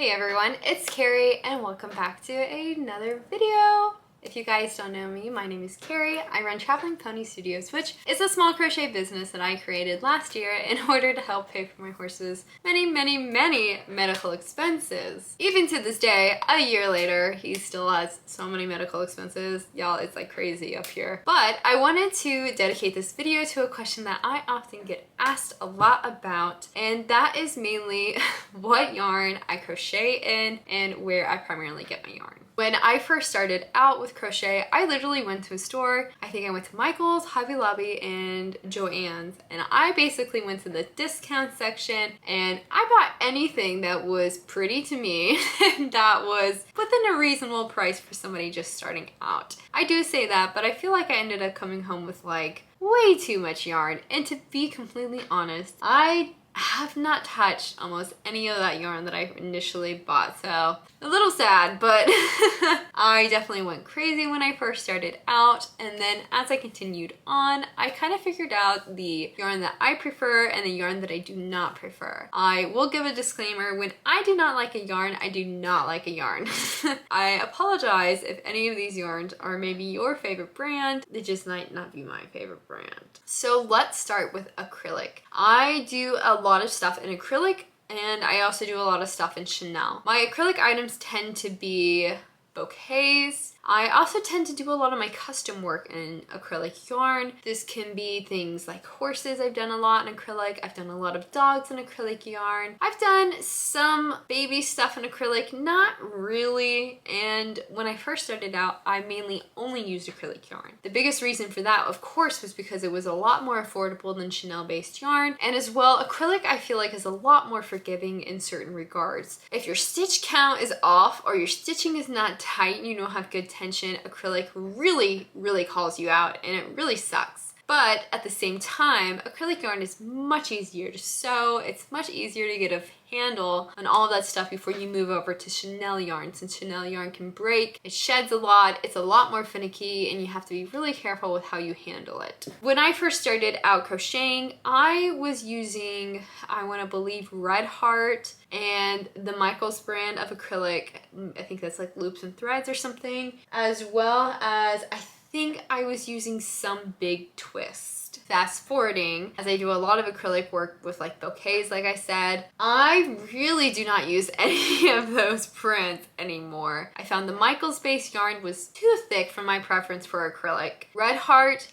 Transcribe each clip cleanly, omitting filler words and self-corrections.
Hey everyone, it's Carrie and welcome back to another video. If you guys don't know me, my name is Carrie. I run Traveling Pony Studios, which is a small crochet business that I created last year in order to help pay for my horse's many medical expenses. Even to this day, a year later, he still has so many medical expenses. Y'all, it's like crazy up here. But I wanted to dedicate this video to a question that I often get asked a lot about, and that is mainly what yarn I crochet in and where I primarily get my yarn. When I first started out with crochet, I literally went to a store. I think I went to Michael's, Hobby Lobby, and Joann's, and I basically went to the discount section and I bought anything that was pretty to me and that was within a reasonable price for somebody just starting out. I do say that, but I feel like I ended up coming home with like way too much yarn, and to be completely honest, I have not touched almost any of that yarn that I initially bought, so a little sad, but I definitely went crazy when I first started out, and then as I continued on, I kind of figured out the yarn that I prefer and the yarn that I do not prefer. I will give a disclaimer: when I do not like a yarn, I do not like a yarn. I apologize if any of these yarns are maybe your favorite brand. They just might not be my favorite brand. So let's start with acrylic. I do a lot of stuff in acrylic, and I also do a lot of stuff in Chenille. My acrylic items tend to be bouquets. I also tend to do a lot of my custom work in acrylic yarn. This can be things like horses. I've done a lot in acrylic. I've done a lot of dogs in acrylic yarn. I've done some baby stuff in acrylic, not really. And when I first started out, I mainly only used acrylic yarn. The biggest reason for that, of course, was because it was a lot more affordable than Chenille based yarn. And as well, acrylic I feel like is a lot more forgiving in certain regards. If your stitch count is off or your stitching is not tight and you don't have good tension, acrylic really calls you out, and it really sucks. But at the same time, acrylic yarn is much easier to sew. It's much easier to get a handle on all of that stuff before you move over to Chenille yarn, since Chenille yarn can break, it sheds a lot, it's a lot more finicky, and you have to be really careful with how you handle it. When I first started out crocheting, I was using, I want to believe, Red Heart and the Michaels brand of acrylic. I think that's like Loops and Threads or something, as well as I think I was using some Big Twist. Fast forwarding, as I do a lot of acrylic work with like bouquets, like I said, I really do not use any of those prints anymore. I found the Michaels base yarn was too thick for my preference for acrylic. Red Heart,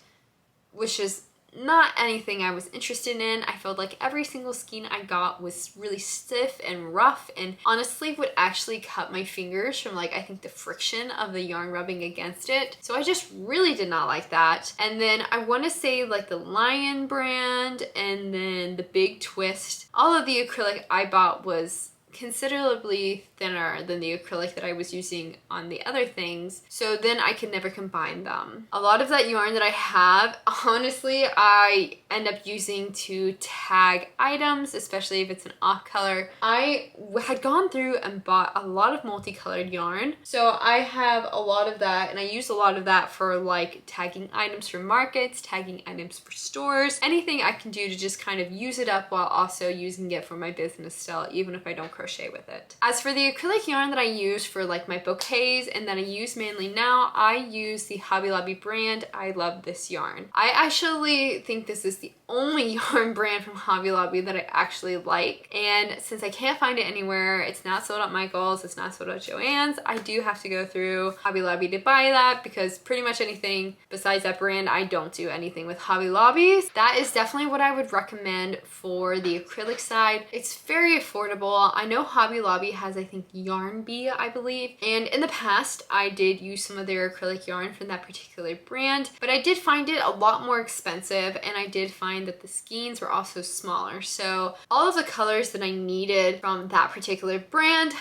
which is not anything I was interested in. I felt like every single skein I got was really stiff and rough, and honestly would actually cut my fingers from like, I think, the friction of the yarn rubbing against it. So I just really did not like that. And then I want to say like the Lion brand and then the Big Twist. All of the acrylic I bought was considerably thinner than the acrylic that I was using on the other things, so then I could never combine them. A lot of that yarn that I have, honestly, I end up using to tag items, especially if it's an off color. I had gone through and bought a lot of multicolored yarn, so I have a lot of that, and I use a lot of that for like tagging items for markets, tagging items for stores, anything I can do to just kind of use it up while also using it for my business still, even if I don't crochet with it. As for the acrylic yarn that I use for like my bouquets and that I use mainly now, I use the Hobby Lobby brand. I love this yarn. I actually think this is the only yarn brand from Hobby Lobby that I actually like, and since I can't find it anywhere, it's not sold at Michael's, it's not sold at Joann's, I do have to go through Hobby Lobby to buy that, because pretty much anything besides that brand, I don't do anything with Hobby Lobby. That is definitely what I would recommend for the acrylic side. It's very affordable. I know Hobby Lobby has, I think, Yarn Bee, I believe, and in the past I did use some of their acrylic yarn from that particular brand, but I did find it a lot more expensive, and I did find that the skeins were also smaller. So all of the colors that I needed from that particular brand,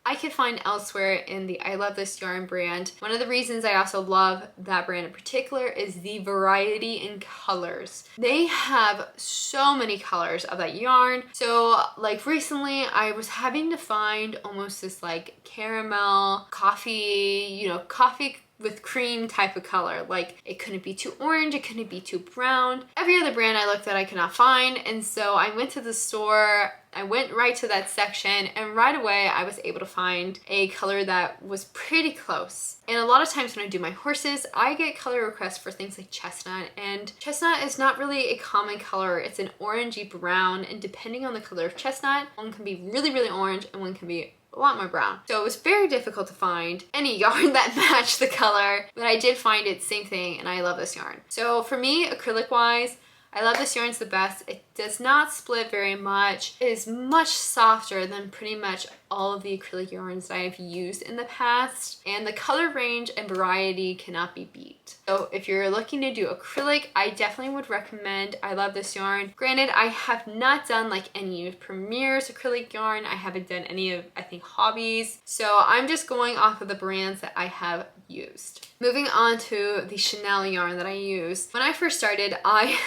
I could find elsewhere in the I Love This Yarn brand. One of the reasons I also love that brand in particular is the variety in colors. They have so many colors of that yarn. So like recently I was having to find almost this like caramel, coffee, you know, coffee with cream type of color. Like it couldn't be too orange, it couldn't be too brown. Every other brand I looked at I could not find, and so I went to the store. I went right to that section, and right away I was able to find a color that was pretty close. And a lot of times when I do my horses, I get color requests for things like chestnut, and chestnut is not really a common color. It's an orangey brown, and depending on the color of chestnut, one can be really, really orange and one can be a lot more brown. So it was very difficult to find any yarn that matched the color, but I did find it, same thing, and I love this yarn. So for me, acrylic wise, I love this yarn's the best. It does not split very much. It is much softer than pretty much all of the acrylic yarns that I've used in the past, and the color range and variety cannot be beat. So if you're looking to do acrylic, I definitely would recommend. I love this yarn. Granted, I have not done like any of Premier's acrylic yarn. I haven't done any of, I think, Hobbies. So I'm just going off of the brands that I have used. Moving on to the Chenille yarn that I use. When I first started, I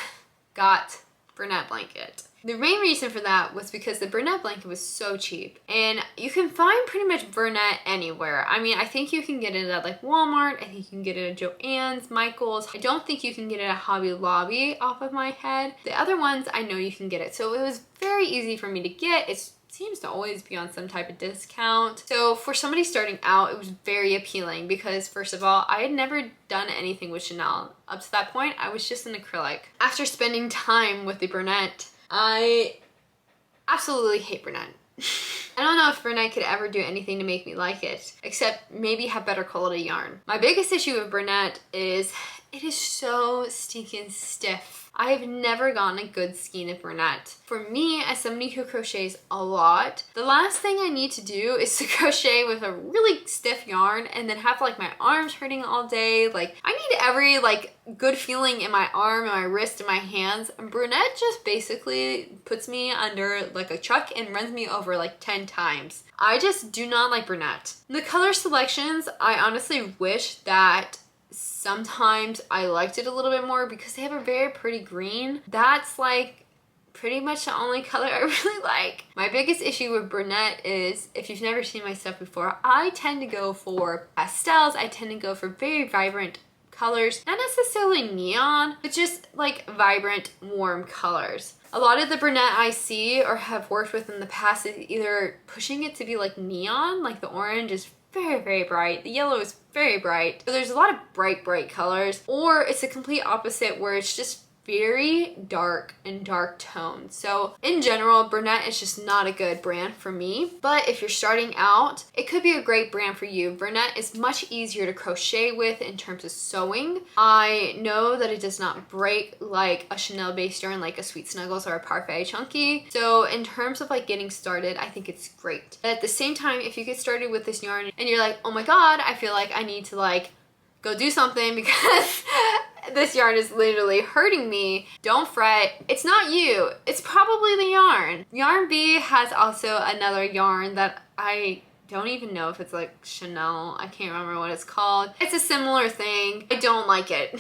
got Bernat blanket. The main reason for that was because the Bernat blanket was so cheap, and you can find pretty much Bernat anywhere. I mean, I think you can get it at like Walmart, I think you can get it at Joann's, Michael's. I don't think you can get it at Hobby Lobby off of my head. The other ones, I know you can get it. So it was very easy for me to get. It seems to always be on some type of discount. So for somebody starting out, it was very appealing because first of all, I had never done anything with Chenille. Up to that point, I was just an acrylic. After spending time with the Bernat, I absolutely hate Bernat. I don't know if Bernat could ever do anything to make me like it, except maybe have better quality yarn. My biggest issue with Bernat is it is so stinking stiff. I have never gotten a good skein of Bernat. For me, as somebody who crochets a lot, the last thing I need to do is to crochet with a really stiff yarn and then have like my arms hurting all day. Like I need every like good feeling in my arm and my wrist and my hands. And Bernat just basically puts me under like a truck and runs me over like 10 times. I just do not like Bernat. The color selections, I honestly wish that sometimes I liked it a little bit more because they have a very pretty green. That's like pretty much the only color I really like. My biggest issue with Bernat is, if you've never seen my stuff before, I tend to go for pastels. I tend to go for very vibrant colors, not necessarily neon, but just like vibrant, warm colors. A lot of the Bernat I see or have worked with in the past is either pushing it to be like neon, like the orange is very, very bright. The yellow is very bright. So there's a lot of bright, bright colors. Or it's the complete opposite where it's just very dark and dark toned. So in general, Bernat is just not a good brand for me. But if you're starting out, it could be a great brand for you. Bernat is much easier to crochet with in terms of sewing. I know that it does not break like a Chenille based yarn like a Sweet Snuggles or a Parfait Chunky. So in terms of like getting started, I think it's great. But at the same time, if you get started with this yarn and you're like, oh my God, I feel like I need to like go do something because this yarn is literally hurting me, don't fret. It's not you. It's probably the yarn. Yarn Bee has also another yarn that I don't even know if it's like Chenille. I can't remember what it's called. It's a similar thing. I don't like it.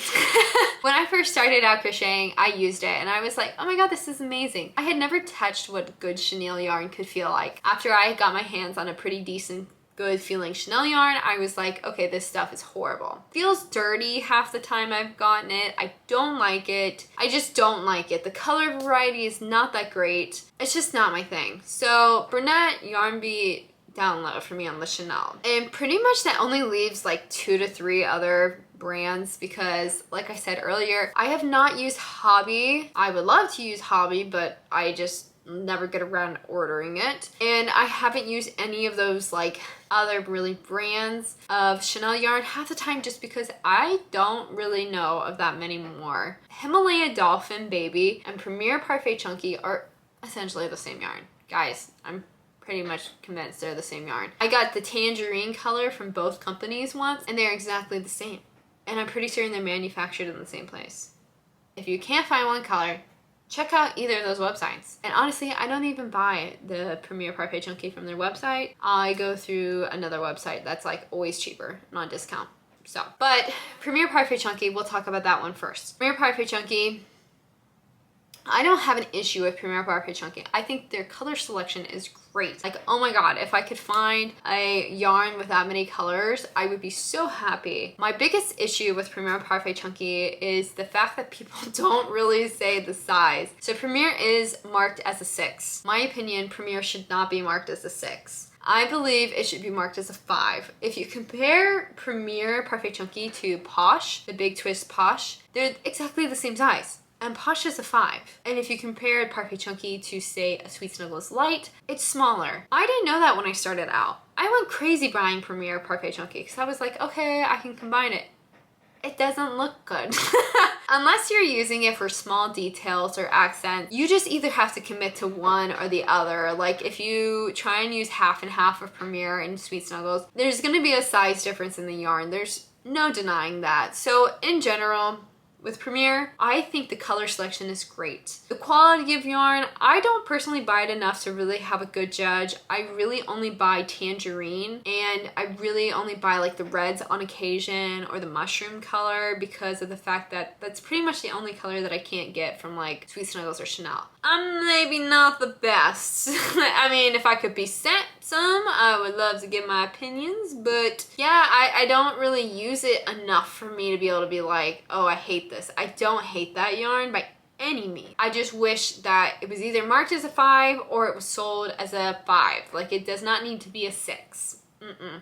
When I first started out crocheting, I used it and I was like, oh my God, this is amazing. I had never touched what good Chenille yarn could feel like. After I got my hands on a pretty decent good feeling Chenille yarn, I was like, okay, this stuff is horrible. Feels dirty half the time I've gotten it. I don't like it. I just don't like it. The color variety is not that great. It's just not my thing. So Bernat, Yarn Bee, down low for me on the Chenille. And pretty much that only leaves like 2 to 3 other brands because like I said earlier, I have not used Hobby. I would love to use Hobby, but I just never get around to ordering it. And I haven't used any of those like other really brands of Chenille yarn half the time just because I don't really know of that many more. Himalaya Dolphin Baby and Premier Parfait Chunky are essentially the same yarn. Guys, I'm pretty much convinced they're the same yarn. I got the tangerine color from both companies once and they're exactly the same. And I'm pretty certain they're manufactured in the same place. If you can't find one color, check out either of those websites. And honestly, I don't even buy the Premier Parfait Chunky from their website. I go through another website that's like always cheaper, not discount. So, but Premier Parfait Chunky, we'll talk about that one first. Premier Parfait Chunky, I don't have an issue with Premier Parfait Chunky. I think their color selection is great. Like, oh my god, if I could find a yarn with that many colors, I would be so happy. My biggest issue with Premier Parfait Chunky is the fact that people don't really say the size. So Premier is marked as a 6. My opinion, Premier should not be marked as a 6. I believe it should be marked as a 5. If you compare Premier Parfait Chunky to Posh, the Big Twist Posh, they're exactly the same size. And Posh is a 5. And if you compare Parfait Chunky to, say, a Sweet Snuggles Light, it's smaller. I didn't know that when I started out. I went crazy buying Premier Parfait Chunky because I was like, okay, I can combine it. It doesn't look good. Unless you're using it for small details or accents, you just either have to commit to one or the other. Like if you try and use half and half of Premier and Sweet Snuggles, there's gonna be a size difference in the yarn. There's no denying that. So in general, with Premier, I think the color selection is great. The quality of yarn, I don't personally buy it enough to really have a good judge. I really only buy tangerine, and I really only buy like the reds on occasion or the mushroom color because of the fact that that's pretty much the only color that I can't get from like Sweet Snuggles or Chenille. I'm maybe not the best. I mean, if I could be sent some, I would love to give my opinions, but yeah, I don't really use it enough for me to be able to be like, oh, I hate this. I don't hate that yarn by any means. I just wish that it was either marked as a 5 or it was sold as a 5. Like, it does not need to be a 6.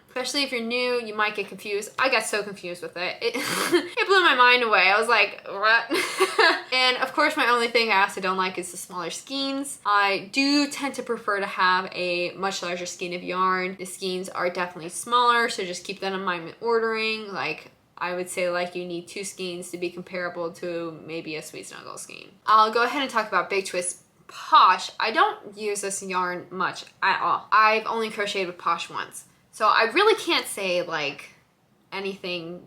Especially if you're new, you might get confused. I got so confused with it. It blew my mind away. I was like, what? And of course, my only thing I also don't like is the smaller skeins. I do tend to prefer to have a much larger skein of yarn. The skeins are definitely smaller, so just keep that in mind when ordering. Like, I would say like you need 2 skeins to be comparable to maybe a Sweet Snuggle skein. I'll go ahead and talk about Big Twist Posh. I don't use this yarn much at all. I've only crocheted with Posh once. So I really can't say like anything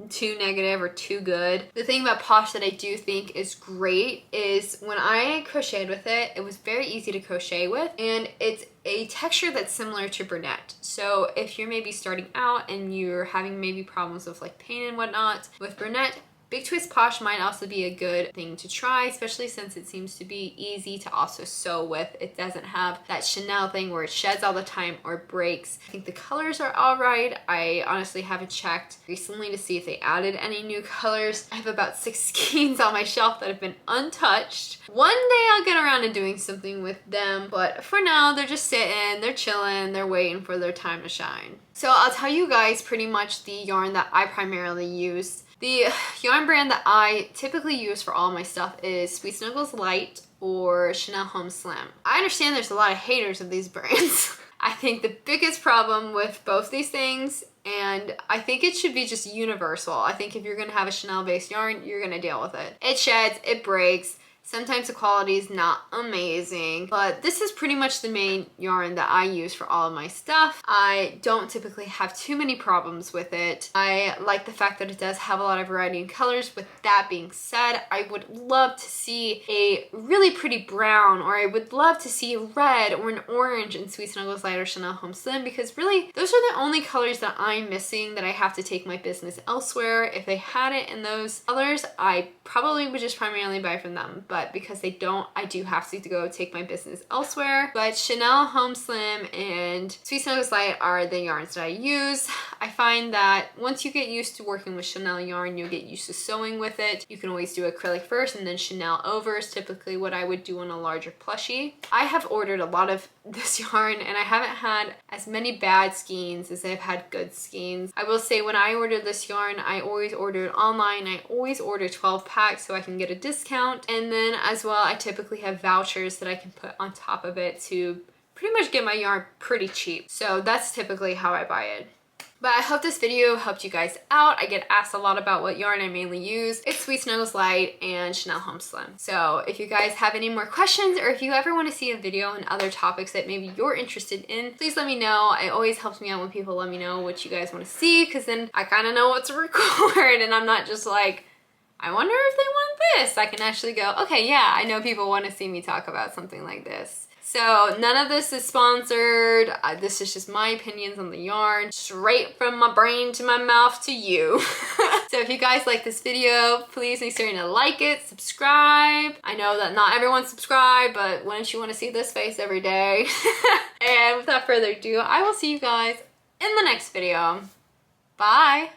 too negative or too good. The thing about Posh that I do think is great is when I crocheted with it, it was very easy to crochet with, and it's a texture that's similar to brunette. So if you're maybe starting out and you're having maybe problems with like pain and whatnot with brunette, Big Twist Posh might also be a good thing to try, especially since it seems to be easy to also sew with. It doesn't have that Chenille thing where it sheds all the time or breaks. I think the colors are all right. I honestly haven't checked recently to see if they added any new colors. I have about 6 skeins on my shelf that have been untouched. One day I'll get around to doing something with them, but for now they're just sitting, they're chilling, they're waiting for their time to shine. So I'll tell you guys pretty much the yarn that I primarily use. The yarn brand that I typically use for all my stuff is Sweet Snuggles Light or Chenille Home Slim. I understand there's a lot of haters of these brands. I think the biggest problem with both these things, and I think it should be just universal. I think if you're gonna have a Chenille based yarn, you're gonna deal with it. It sheds, it breaks. Sometimes the quality is not amazing, but this is pretty much the main yarn that I use for all of my stuff. I don't typically have too many problems with it. I like the fact that it does have a lot of variety in colors. With that being said, I would love to see a really pretty brown, or I would love to see a red or an orange in Sweet Snuggles Light or Chenille Home Slim, because really those are the only colors that I'm missing that I have to take my business elsewhere. If they had it in those colors, I probably would just primarily buy from them, but because they don't, I do have to go take my business elsewhere. But Chenille Home Slim and Sweet Snuggles Light are the yarns that I use. I find that once you get used to working with Chenille yarn, you'll get used to sewing with it. You can always do acrylic first and then Chenille over is typically what I would do on a larger plushie. I have ordered a lot of this yarn and I haven't had as many bad skeins as I've had good skeins. I will say when I ordered this yarn, I always ordered online. I always order 12 packs so I can get a discount, and then as well I typically have vouchers that I can put on top of it to pretty much get my yarn pretty cheap. So that's typically how I buy it. But I hope this video helped you guys out. I get asked a lot about what yarn I mainly use. It's Sweet Snuggles Light and Chenille Home Slim. So if you guys have any more questions, or if you ever want to see a video on other topics that maybe you're interested in, please let me know. It always helps me out when people let me know what you guys want to see, because then I kind of know what to record and I'm not just like, I wonder if they want this. I can actually go, okay, yeah, I know people want to see me talk about something like this. So none of this is sponsored. This is just my opinions on the yarn, straight from my brain to my mouth to you. So if you guys like this video, please make sure to like it, subscribe. I know that not everyone's subscribed, but wouldn't you want to see this face every day? And without further ado, I will see you guys in the next video. Bye.